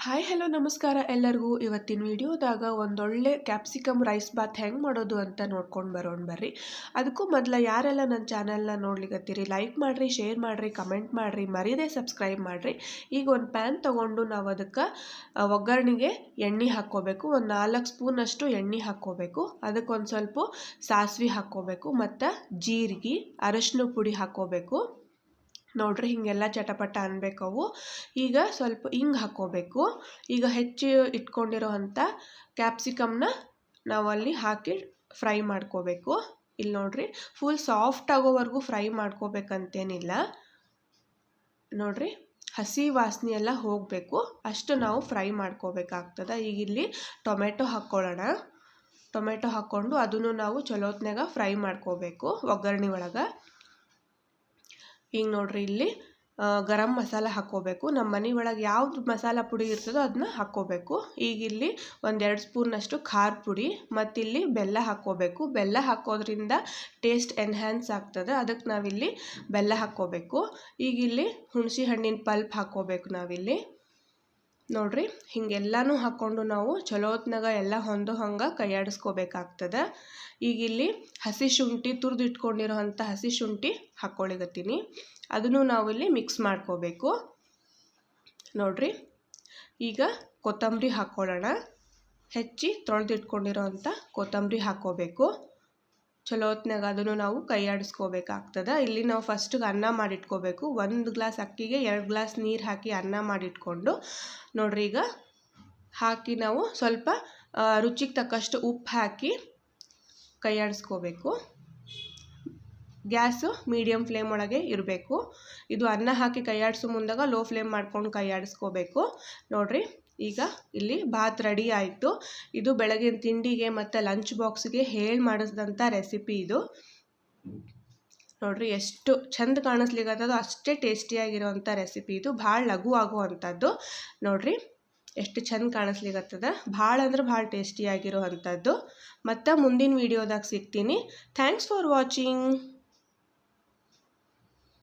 Hi hello ನಮಸ್ಕಾರ ಎಲ್ಲರಿಗೂ. ಇವತ್ತಿನ ವಿಡಿಯೋದಾಗ ಒಂದೊಳ್ಳೆ ಕ್ಯಾಪ್ಸಿಕಮ್ ರೈಸ್ ಬಾತ್ ಹೆಂಗೆ ಮಾಡೋದು ಅಂತ ನೋಡ್ಕೊಂಡು ಬರೋಣ ಬರ್ರಿ. ಅದಕ್ಕೂ ಮೊದಲು ಯಾರೆಲ್ಲ ನನ್ನ ಚಾನಲ್ನ ನೋಡ್ಲಿಕ್ಕತ್ತೀರಿ ಲೈಕ್ ಮಾಡಿರಿ, ಶೇರ್ ಮಾಡಿರಿ, ಕಮೆಂಟ್ ಮಾಡಿರಿ, ಮರೀದೆ ಸಬ್ಸ್ಕ್ರೈಬ್ ಮಾಡಿರಿ. ಈಗ ಒಂದು ಪ್ಯಾನ್ ತೊಗೊಂಡು ನಾವು ಅದಕ್ಕೆ ಒಗ್ಗರಣೆಗೆ ಎಣ್ಣೆ ಹಾಕ್ಕೋಬೇಕು. ಒಂದು 4 ಸ್ಪೂನಷ್ಟು ಎಣ್ಣೆ ಹಾಕ್ಕೋಬೇಕು. ಅದಕ್ಕೆ ಒಂದು ಸ್ವಲ್ಪ ಸಾಸಿವೆ ಹಾಕ್ಕೋಬೇಕು ಮತ್ತು ಜೀರಿಗೆ, ಅರಶಿನ ಪುಡಿ ಹಾಕ್ಕೋಬೇಕು. ನೋಡ್ರಿ ಹಿಂಗೆಲ್ಲ ಚಟಪಟ ಅನ್ಬೇಕವು. ಈಗ ಸ್ವಲ್ಪ ಹಿಂಗೆ ಹಾಕ್ಕೋಬೇಕು. ಈಗ ಹೆಚ್ಚು ಇಟ್ಕೊಂಡಿರೋ ಅಂಥ ಕ್ಯಾಪ್ಸಿಕಮ್ನ ನಾವಲ್ಲಿ ಹಾಕಿ ಫ್ರೈ ಮಾಡ್ಕೋಬೇಕು. ಇಲ್ಲಿ ನೋಡ್ರಿ ಫುಲ್ ಸಾಫ್ಟ್ ಆಗೋವರೆಗೂ ಫ್ರೈ ಮಾಡ್ಕೋಬೇಕಂತೇನಿಲ್ಲ. ನೋಡ್ರಿ ಹಸಿ ವಾಸನೆ ಎಲ್ಲ ಹೋಗಬೇಕು, ಅಷ್ಟು ನಾವು ಫ್ರೈ ಮಾಡ್ಕೋಬೇಕಾಗ್ತದೆ. ಈಗ ಇಲ್ಲಿ ಟೊಮೆಟೊ ಹಾಕ್ಕೊಳ್ಳೋಣ. ಟೊಮೆಟೊ ಹಾಕ್ಕೊಂಡು ಅದನ್ನು ನಾವು ಚಲೋತ್ನಾಗ ಫ್ರೈ ಮಾಡ್ಕೋಬೇಕು ಒಗ್ಗರಣೆ ಒಳಗೆ. ಈಗ ನೋಡ್ರಿ ಇಲ್ಲಿ ಗರಂ ಮಸಾಲ ಹಾಕ್ಕೋಬೇಕು. ನಮ್ಮ ಮನೆ ಒಳಗೆ ಯಾವ್ದು ಮಸಾಲ ಪುಡಿ ಇರ್ತದೋ ಅದನ್ನ ಹಾಕ್ಕೋಬೇಕು. ಈಗ ಇಲ್ಲಿ 1-2 ಸ್ಪೂನಷ್ಟು ಖಾರ ಪುಡಿ ಮತ್ತಿಲ್ಲಿ ಬೆಲ್ಲ ಹಾಕ್ಕೋಬೇಕು. ಬೆಲ್ಲ ಹಾಕೋದ್ರಿಂದ ಟೇಸ್ಟ್ ಎನ್ಹ್ಯಾನ್ಸ್ ಆಗ್ತದೆ, ಅದಕ್ಕೆ ನಾವಿಲ್ಲಿ ಬೆಲ್ಲ ಹಾಕ್ಕೋಬೇಕು. ಈಗ ಇಲ್ಲಿ ಹುಣಸೆ ಹಣ್ಣಿನ ಪಲ್ಪ್ ಹಾಕ್ಕೋಬೇಕು ನಾವಿಲ್ಲಿ. ನೋಡ್ರಿ ಹಿಂಗೆಲ್ಲನೂ ಹಾಕ್ಕೊಂಡು ನಾವು ಚಲೋತ್ನಾಗ ಎಲ್ಲ ಹೊಂದೋ ಹಂಗೆ ಕೈಯಾಡಿಸ್ಕೋಬೇಕಾಗ್ತದೆ. ಈಗ ಇಲ್ಲಿ ಹಸಿ ಶುಂಠಿ ತುರಿದು ಇಟ್ಕೊಂಡಿರೋ ಅಂಥ ಹಸಿ ಶುಂಠಿ ಹಾಕ್ಕೊಳಿಗತ್ತೀನಿ. ಅದನ್ನು ನಾವಿಲ್ಲಿ ಮಿಕ್ಸ್ ಮಾಡ್ಕೋಬೇಕು. ನೋಡ್ರಿ ಈಗ ಕೊತ್ತಂಬರಿ ಹಾಕ್ಕೊಳ್ಳೋಣ. ಹೆಚ್ಚಿ ತೊಳೆದಿಟ್ಕೊಂಡಿರೋ ಅಂಥ ಕೊತ್ತಂಬರಿ ಹಾಕ್ಕೋಬೇಕು. ಚಲೋತ್ನಾಗ ಅದನ್ನು ನಾವು ಕೈಯಾಡಿಸ್ಕೋಬೇಕಾಗ್ತದೆ. ಇಲ್ಲಿ ನಾವು ಫಸ್ಟಿಗೆ ಅನ್ನ ಮಾಡಿಟ್ಕೋಬೇಕು. 1 ಗ್ಲಾಸ್ ಅಕ್ಕಿಗೆ 2 ಗ್ಲಾಸ್ ನೀರು ಹಾಕಿ ಅನ್ನ ಮಾಡಿಟ್ಕೊಂಡು ನೋಡ್ರಿ ಈಗ ಹಾಕಿ ನಾವು ಸ್ವಲ್ಪ ರುಚಿಗೆ ತಕ್ಕಷ್ಟು ಉಪ್ಪು ಹಾಕಿ ಕೈಯಾಡಿಸ್ಕೋಬೇಕು. ಗ್ಯಾಸು ಮೀಡಿಯಮ್ ಫ್ಲೇಮ್ ಒಳಗೆ ಇರಬೇಕು. ಇದು ಅನ್ನ ಹಾಕಿ ಕೈಯಾಡಿಸೋ ಮುಂದಾಗ ಲೋ ಫ್ಲೇಮ್ ಮಾಡ್ಕೊಂಡು ಕೈಯಾಡಿಸ್ಕೋಬೇಕು. ನೋಡ್ರಿ ಈಗ ಇಲ್ಲಿ ಭಾತ್ ರೆಡಿ ಆಯಿತು. ಇದು ಬೆಳಗಿನ ತಿಂಡಿಗೆ ಮತ್ತು ಲಂಚ್ ಬಾಕ್ಸ್ಗೆ ಹೇಳಿ ಮಾಡಿಸಿದಂಥ ರೆಸಿಪಿ ಇದು. ನೋಡ್ರಿ ಎಷ್ಟು ಚಂದ ಕಾಣಿಸ್ಲಿಕ್ಕತ್ತದೋ ಅಷ್ಟೇ ಟೇಸ್ಟಿಯಾಗಿರೋವಂಥ ರೆಸಿಪಿ ಇದು. ಭಾಳ ಲಘು ಆಗುವಂಥದ್ದು. ನೋಡ್ರಿ ಎಷ್ಟು ಚಂದ ಕಾಣಿಸ್ಲಿಕ್ಕತ್ತದ. ಭಾಳ ಅಂದ್ರೆ ಭಾಳ ಟೇಸ್ಟಿಯಾಗಿರೋ ಅಂಥದ್ದು. ಮತ್ತು ಮುಂದಿನ ವೀಡಿಯೋದಾಗ ಸಿಗ್ತೀನಿ. Thanks for watching.